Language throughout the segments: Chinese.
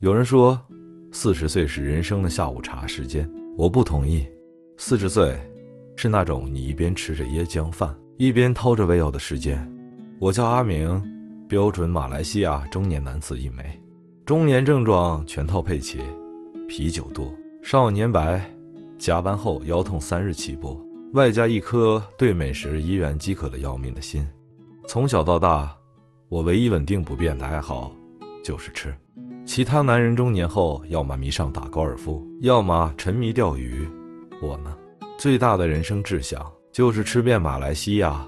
有人说40岁是人生的下午茶时间，我不同意。40岁是那种你一边吃着椰浆饭，一边掏着胃药的时间。我叫阿明，标准马来西亚中年男子一枚，中年症状全套配齐，啤酒多，少年白，加班后腰痛3日起步，外加一颗对美食依然饥渴的要命的心。从小到大，我唯一稳定不变的爱好就是吃。其他男人中年后，要么迷上打高尔夫，要么沉迷钓鱼。我呢，最大的人生志向就是吃遍马来西亚，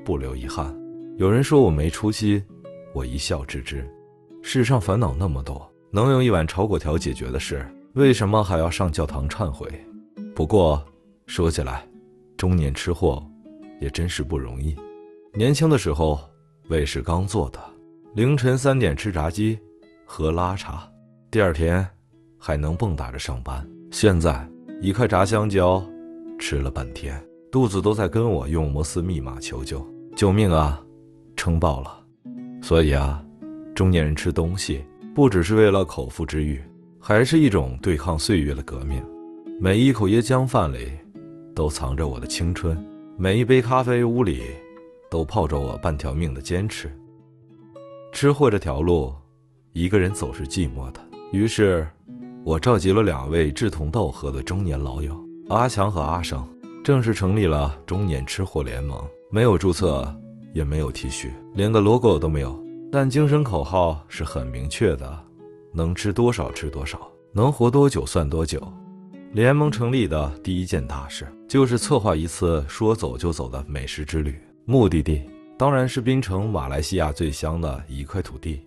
不留遗憾。有人说我没出息，我一笑置之。世上烦恼那么多，能用一碗炒粿条解决的事，为什么还要上教堂忏悔？不过说起来，中年吃货也真是不容易。年轻的时候，胃是刚做的，凌晨3点吃炸鸡，喝拉茶，第二天还能蹦跶着上班。现在一块炸香蕉吃了半天，肚子都在跟我用摩斯密码求救，救命啊，撑爆了。所以啊，中年人吃东西不只是为了口腹之欲，还是一种对抗岁月的革命。每一口椰浆饭里都藏着我的青春，每一杯咖啡屋里都泡着我半条命的坚持。吃货这条路一个人走是寂寞的，于是我召集了2位志同道合的中年老友，阿强和阿生，正式成立了中年吃货联盟。没有注册，也没有 T 恤，连个 logo 都没有，但精神口号是很明确的，能吃多少吃多少，能活多久算多久。联盟成立的第一件大事就是策划一次说走就走的美食之旅，目的地当然是槟城马来西亚最香的一块土地。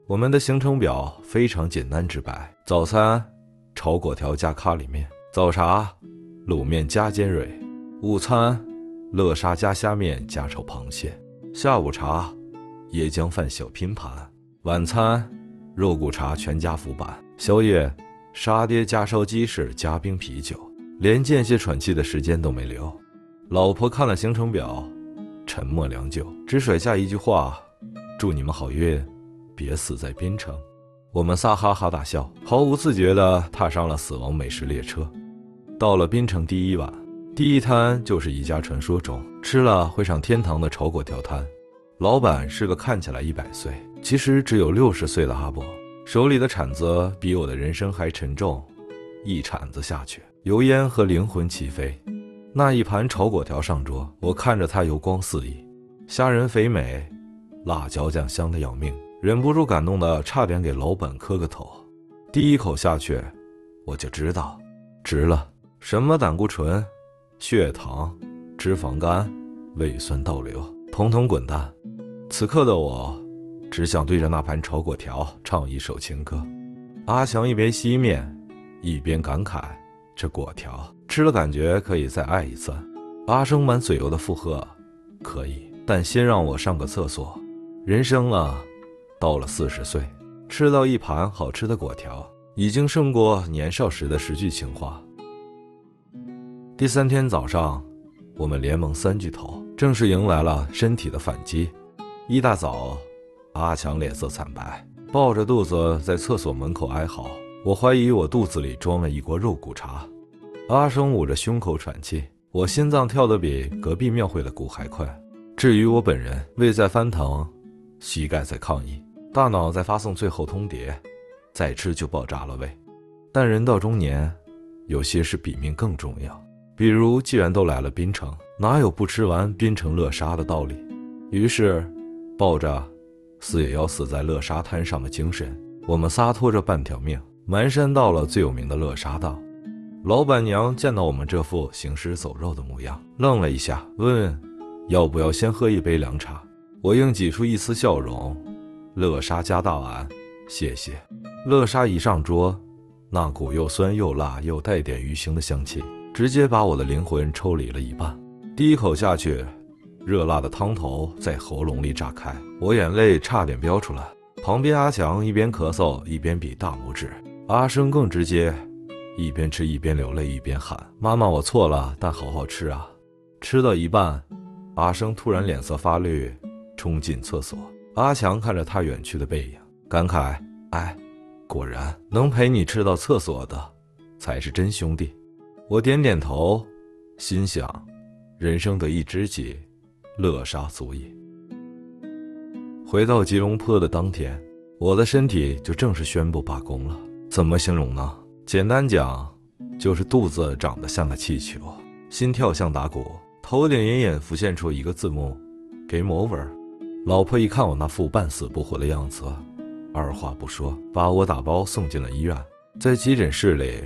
我们的行程表非常简单直白，早餐炒粿条加咖喱面，早茶卤面加尖蕊，午餐乐沙加虾面加炒螃蟹，下午茶椰浆饭小拼盘，晚餐肉骨茶全家福版，宵夜沙爹加烧鸡翅加冰啤酒，连间歇喘气的时间都没留。老婆看了行程表，沉默良久，只甩下一句话：祝你们好运，别死在槟城。我们仨哈哈大笑，毫无自觉地踏上了死亡美食列车。到了槟城第一晚，第一摊就是一家传说中吃了会上天堂的炒粿条摊。老板是个看起来100岁，其实只有60岁的阿伯，手里的铲子比我的人生还沉重，一铲子下去，油烟和灵魂齐飞。那一盘炒粿条上桌，我看着它油光四溢，虾仁肥美，辣椒酱香得要命，忍不住感动的差点给老板磕个头。第一口下去，我就知道值了。什么胆固醇、血糖、脂肪肝、胃酸倒流，统统滚蛋。此刻的我只想对着那盘炒粿条唱一首情歌。阿强一边吸面一边感慨，这粿条吃了感觉可以再爱一次。阿生满嘴油的附和，可以，但先让我上个厕所。人生啊，到了40岁，吃到一盘好吃的粿条，已经胜过年少时的10句情话。第3天早上，我们联盟3巨头正式迎来了身体的反击。一大早，阿强脸色惨白，抱着肚子在厕所门口哀嚎，我怀疑我肚子里装了一锅肉骨茶。阿生捂着胸口喘气，我心脏跳得比隔壁庙会的鼓还快。至于我本人，胃在翻腾，膝盖在抗议，大脑在发送最后通牒，再吃就爆炸了胃。但人到中年，有些事比命更重要。比如既然都来了槟城，哪有不吃完槟城乐沙的道理？于是抱着死也要死在乐沙滩上的精神，我们仨拖着半条命蹒跚到了最有名的乐沙道。老板娘见到我们这副行尸走肉的模样，愣了一下，问要不要先喝一杯凉茶。我硬挤出一丝笑容，乐沙加大碗，谢谢。乐沙一上桌，那股又酸又辣又带点鱼腥的香气直接把我的灵魂抽离了一半。第一口下去，热辣的汤头在喉咙里炸开，我眼泪差点飙出来。旁边阿强一边咳嗽一边比大拇指，阿生更直接，一边吃一边流泪一边喊：妈妈，我错了，但好好吃啊。吃到一半，阿生突然脸色发绿，冲进厕所。阿强看着他远去的背影，感慨：哎，果然，能陪你吃到厕所的，才是真兄弟。我点点头，心想，人生得一知己，乐杀足矣。回到吉隆坡的当天，我的身体就正式宣布罢工了。怎么形容呢？简单讲，就是肚子长得像个气球，心跳像打鼓，头顶隐隐浮现出一个字幕：Game over。老婆一看我那副半死不活的样子，二话不说，把我打包送进了医院。在急诊室里，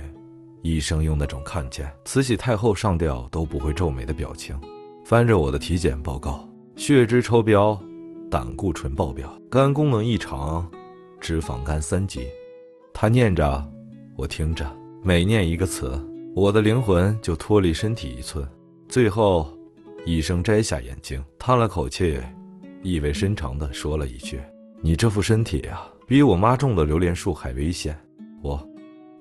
医生用那种看见慈禧太后上吊都不会皱眉的表情，翻着我的体检报告，血脂超标，胆固醇爆表，肝功能异常，脂肪肝3级。他念着，我听着，每念一个词，我的灵魂就脱离身体1寸。最后，医生摘下眼镜，叹了口气，意味深长地说了一句：“你这副身体啊，比我妈种的榴莲树还危险。”我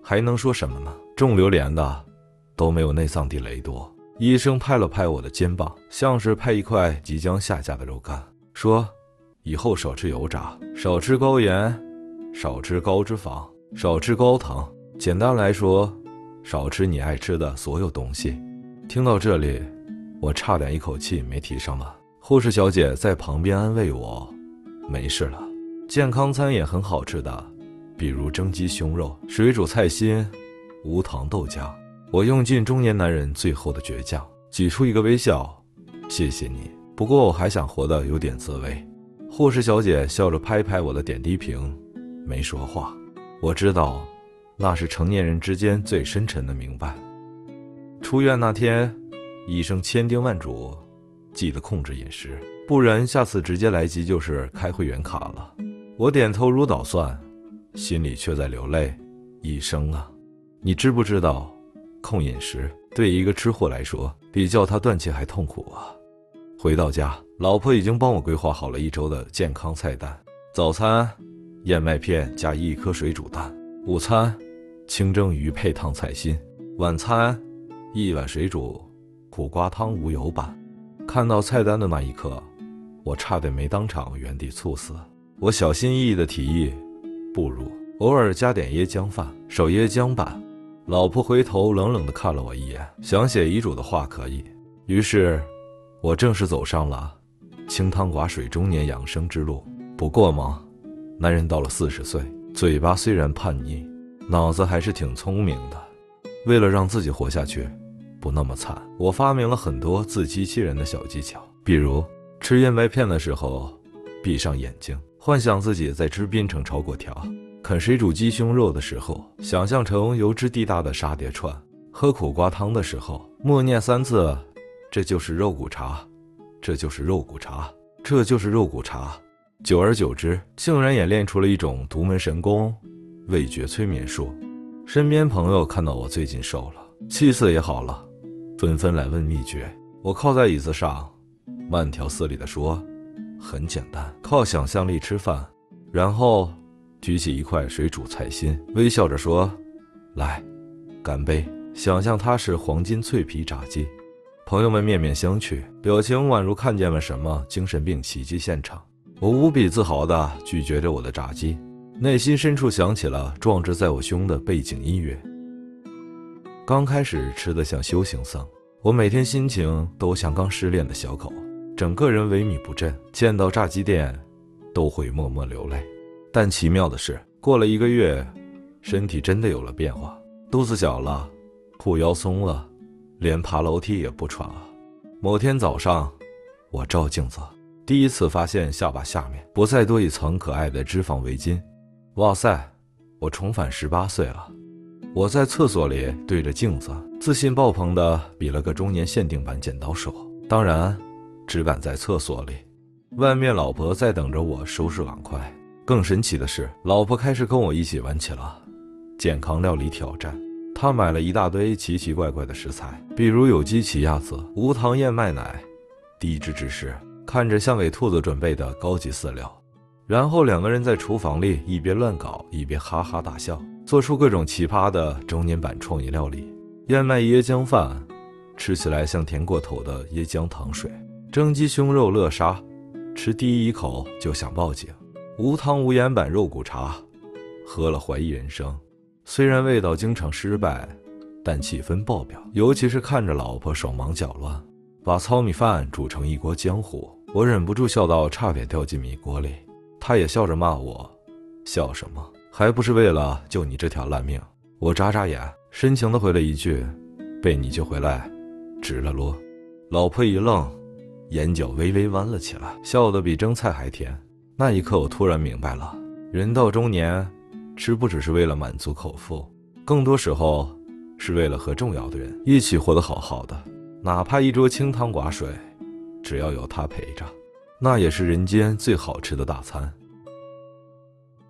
还能说什么呢？种榴莲的都没有内脏地雷多。医生拍了拍我的肩膀，像是拍一块即将下架的肉干，说：“以后少吃油炸，少吃高盐，少吃高脂肪，少吃高糖。简单来说，少吃你爱吃的所有东西。”听到这里，我差点一口气没提上了。护士小姐在旁边安慰我：“没事了，健康餐也很好吃的，比如蒸鸡胸肉、水煮菜心、无糖豆浆。”我用尽中年男人最后的倔强，挤出一个微笑：“谢谢你，不过我还想活得有点滋味。”护士小姐笑着拍拍我的点滴瓶，没说话。我知道，那是成年人之间最深沉的明白。出院那天，医生千叮万嘱，记得控制饮食，不然下次直接来急就是开会员卡了。我点头如捣蒜，心里却在流泪。医生啊，你知不知道，控饮食对一个吃货来说，比叫他断气还痛苦啊！回到家，老婆已经帮我规划好了1周的健康菜单：早餐燕麦片加1颗水煮蛋，午餐清蒸鱼配烫菜心，晚餐1碗水煮苦瓜汤无油版。看到菜单的那一刻，我差点没当场原地猝死。我小心翼翼地提议，不如偶尔加点椰浆饭，少椰浆版。老婆回头冷冷地看了我一眼，想写遗嘱的话可以。于是我正式走上了清汤寡水中年养生之路。不过嘛，男人到了40岁，嘴巴虽然叛逆，脑子还是挺聪明的。为了让自己活下去，不那么惨，我发明了很多自欺欺人的小技巧，比如吃燕麦片的时候闭上眼睛，幻想自己在吃滨城炒粿条；啃水煮鸡胸肉的时候，想象成油脂地大的沙爹串；喝苦瓜汤的时候，默念3次：“这就是肉骨茶，这就是肉骨茶，这就是肉骨茶。”久而久之，竟然演练出了一种独门神功——味觉催眠术。身边朋友看到我最近瘦了，气色也好了，纷纷来问秘诀。我靠在椅子上，慢条斯理地说：“很简单，靠想象力吃饭。”然后举起一块水煮菜心，微笑着说：“来，干杯！”想象它是黄金脆皮炸鸡。朋友们面面相觑，表情宛如看见了什么精神病奇迹现场。我无比自豪地咀嚼着我的炸鸡，内心深处响起了壮志在我胸的背景音乐。刚开始吃得像修行僧，我每天心情都像刚失恋的小狗，整个人萎靡不振，见到炸鸡店都会默默流泪。但奇妙的是，过了1个月，身体真的有了变化，肚子小了，裤腰松了，连爬楼梯也不喘了。某天早上，我照镜子，第一次发现下巴下面不再多一层可爱的脂肪围巾。哇塞，我重返18岁了。我在厕所里对着镜子，自信爆棚地比了个中年限定版剪刀手，当然只敢在厕所里。外面老婆在等着我收拾碗筷。更神奇的是，老婆开始跟我一起玩起了健康料理挑战。她买了一大堆奇奇怪怪的食材，比如有机奇亚籽、无糖燕麦奶、低脂芝士，看着像给兔子准备的高级饲料。然后2个人在厨房里一边乱搞一边哈哈大笑，做出各种奇葩的中年版创意料理。燕麦椰浆饭，吃起来像甜过头的椰浆糖水；蒸鸡胸肉乐沙，吃第一口就想报警；无糖无盐版肉骨茶，喝了怀疑人生。虽然味道经常失败，但气氛爆表，尤其是看着老婆手忙脚乱，把糙米饭煮成一锅浆糊，我忍不住笑到差点掉进米锅里。他也笑着骂我，笑什么？还不是为了救你这条烂命。我眨眨眼，深情地回了一句，被你救回来值了咯。老婆一愣，眼角微微弯了起来，笑得比蒸菜还甜。那一刻我突然明白了，人到中年，吃不只是为了满足口腹，更多时候是为了和重要的人一起活得好好的，哪怕一桌清汤寡水，只要有他陪着，那也是人间最好吃的大餐。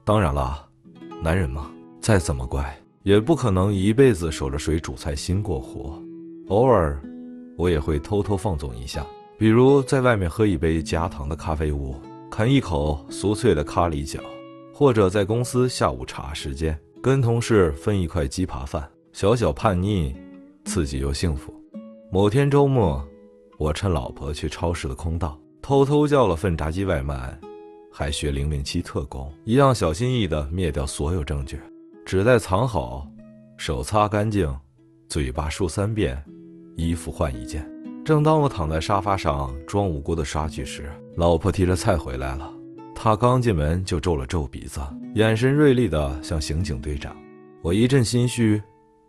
当然了，男人嘛，再怎么乖，也不可能一辈子守着水煮菜心过活。偶尔，我也会偷偷放纵一下，比如在外面喝一杯加糖的咖啡屋，啃一口酥脆的咖喱饺，或者在公司下午茶时间跟同事分一块鸡扒饭，小小叛逆，刺激又幸福。某天周末，我趁老婆去超市的空档，偷偷叫了份炸鸡外卖，还学007特工一样小心翼翼地灭掉所有证据，纸袋藏好，手擦干净，嘴巴漱3遍，衣服换一件。正当我躺在沙发上装无辜的刷剧时，老婆提着菜回来了。她刚进门就皱了皱鼻子，眼神锐利的像刑警队长。我一阵心虚，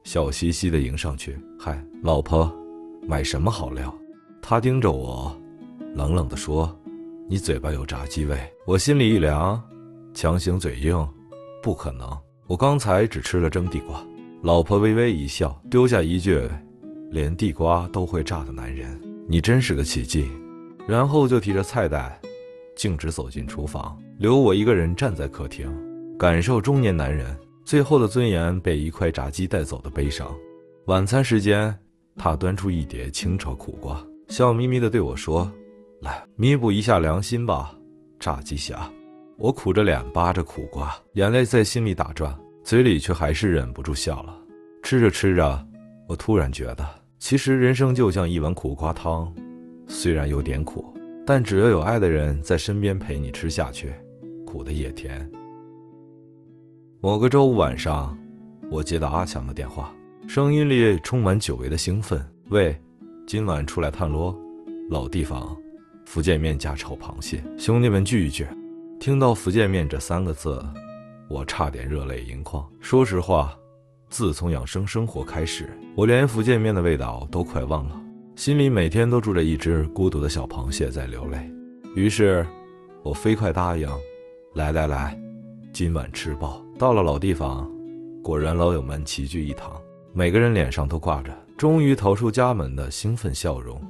笑嘻嘻地迎上去，嗨，老婆，买什么好料？她盯着我，冷冷地说，你嘴巴有炸鸡味。我心里一凉，强行嘴硬，不可能，我刚才只吃了蒸地瓜。老婆微微一笑，丢下一句，连地瓜都会炸的男人，你真是个奇迹。然后就提着菜袋径直走进厨房，留我一个人站在客厅，感受中年男人最后的尊严被一块炸鸡带走的悲伤。晚餐时间，他端出一碟清炒苦瓜，笑眯眯地对我说，来弥补一下良心吧，炸鸡侠。我苦着脸扒着苦瓜，眼泪在心里打转，嘴里却还是忍不住笑了。吃着吃着，我突然觉得，其实人生就像一碗苦瓜汤，虽然有点苦，但只要有爱的人在身边陪你吃下去，苦的也甜。某个周五晚上，我接到阿强的电话，声音里充满久违的兴奋，喂，今晚出来探罗，老地方，福建面加炒螃蟹，兄弟们聚一聚。听到福建面这3个字，我差点热泪盈眶。说实话，自从养生生活开始，我连福建面的味道都快忘了，心里每天都住着一只孤独的小螃蟹在流泪。于是我飞快答应，来，今晚吃饱。到了老地方，果然老友们齐聚一堂，每个人脸上都挂着终于逃出家门的兴奋笑容。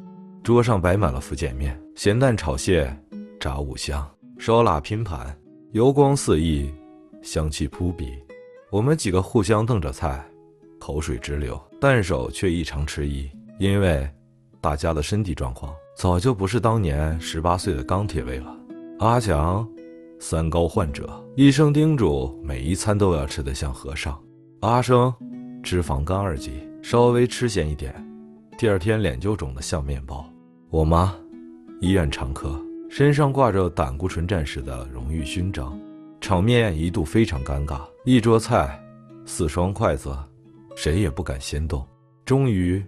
桌上摆满了福建面、咸蛋炒蟹、炸五香、烧腊拼盘，油光四溢，香气扑鼻。我们几个互相瞪着菜，口水直流，但手却异常迟疑，因为大家的身体状况早就不是当年18岁的钢铁胃了。阿强3高患者，医生叮嘱每一餐都要吃得像和尚。阿生脂肪肝2级，稍微吃咸一点，第2天脸就肿得像面包。我妈医院常客，身上挂着胆固醇战士的荣誉勋章，场面一度非常尴尬。一桌菜，4双筷子，谁也不敢先动。终于，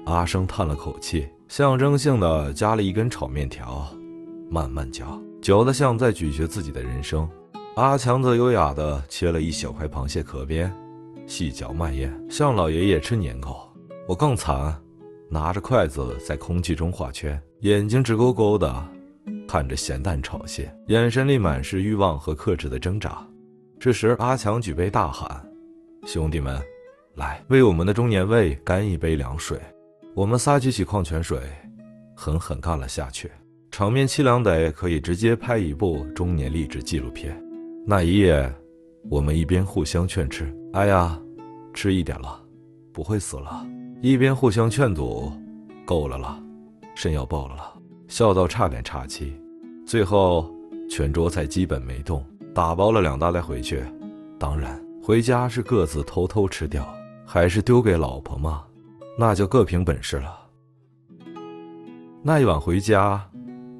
阿生叹了口气，象征性的夹了一根炒面条，慢慢嚼，嚼得像在咀嚼自己的人生。阿强则优雅地切了一小块螃蟹壳边，细嚼慢咽，像老爷爷吃年糕。我更惨，拿着筷子在空气中画圈，眼睛直勾勾的看着咸蛋炒蟹，眼神里满是欲望和克制的挣扎。这时阿强举杯大喊，兄弟们，来为我们的中年胃干一杯凉水。我们仨举起矿泉水，狠狠干了下去，场面凄凉得可以直接拍一部中年励志纪录片。那一夜，我们一边互相劝吃，哎呀，吃一点了，不会死了，一边互相劝阻，够了啦，肾要爆了啦，笑到差点岔气。最后全桌菜基本没动，打包了2大袋回去。当然回家是各自偷偷吃掉，还是丢给老婆嘛，那就各凭本事了。那一晚回家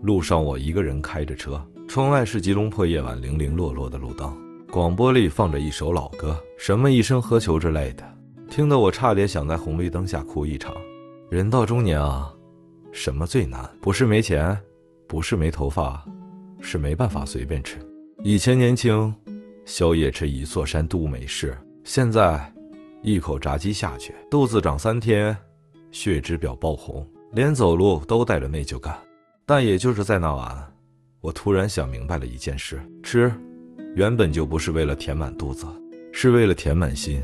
路上，我一个人开着车，窗外是吉隆坡夜晚零零落落的路灯，广播里放着一首老歌，什么一生何求之类的，听得我差点想在红绿灯下哭一场。人到中年啊，什么最难？不是没钱，不是没头发，是没办法随便吃。以前年轻，宵夜吃一座山都美式，现在一口炸鸡下去，肚子长3天，血脂表爆红，连走路都带着内疚感。但也就是在那晚，我突然想明白了一件事：吃原本就不是为了填满肚子，是为了填满心。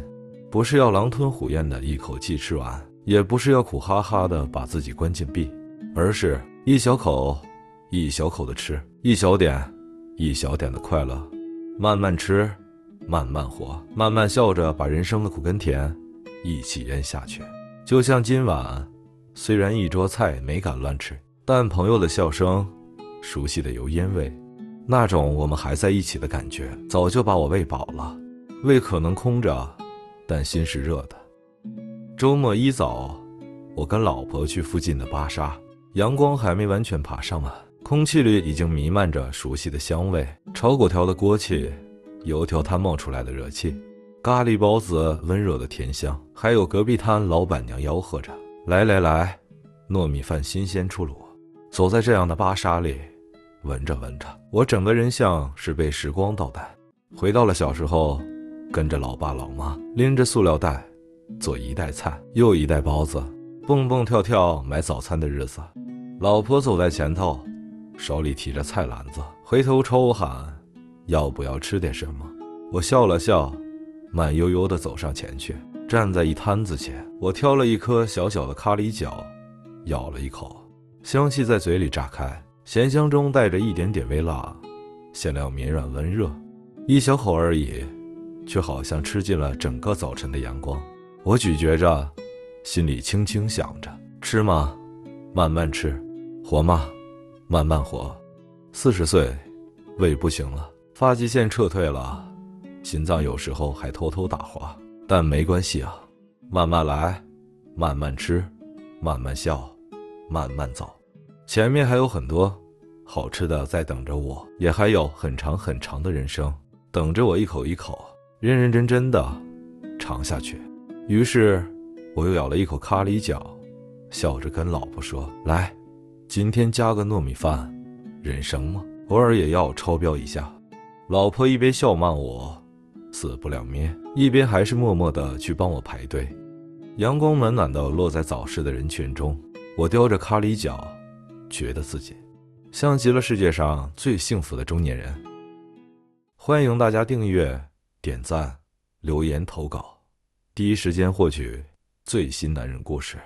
不是要狼吞虎咽的一口气吃完，也不是要苦哈哈的把自己关禁闭，而是一小口一小口的吃，一小点一小点的快乐，慢慢吃，慢慢活，慢慢笑着把人生的苦跟甜一起咽下去。就像今晚，虽然一桌菜没敢乱吃，但朋友的笑声，熟悉的油烟味，那种我们还在一起的感觉，早就把我喂饱了。胃可能空着，但心是热的。周末一早，我跟老婆去附近的巴沙，阳光还没完全爬上来，空气里已经弥漫着熟悉的香味，炒粿条的锅气，油条摊冒出来的热气，咖喱包子温热的甜香，还有隔壁摊老板娘吆喝着来来来，糯米饭新鲜出炉。走在这样的巴沙里，闻着闻着，我整个人像是被时光倒带，回到了小时候，跟着老爸老妈拎着塑料袋，做一袋菜又一袋包子，蹦蹦跳跳买早餐的日子。老婆走在前头，手里提着菜篮子，回头朝我喊要不要吃点什么。我笑了笑，慢悠悠地走上前去，站在一摊子前，我挑了一颗小小的咖喱角，咬了一口，香气在嘴里炸开，咸香中带着一点点微辣，馅料绵软温热，一小口而已，却好像吃进了整个早晨的阳光。我咀嚼着，心里轻轻想着：吃吗？慢慢吃；活吗？慢慢活。40岁，胃不行了，发际线撤退了，心脏有时候还偷偷打滑，但没关系啊，慢慢来，慢慢吃，慢慢笑，慢慢走。前面还有很多好吃的在等着我，也还有很长很长的人生等着我一口一口认认真真的尝下去。于是我又咬了一口咖喱角，笑着跟老婆说：来，今天加个糯米饭，人生嘛，偶尔也要超标一下。老婆一边笑骂我死不两面，一边还是默默地去帮我排队。阳光暖暖地落在早市的人群中，我叼着咖喱角，觉得自己像极了世界上最幸福的中年人。欢迎大家订阅、点赞、留言投稿，第一时间获取最新男人故事。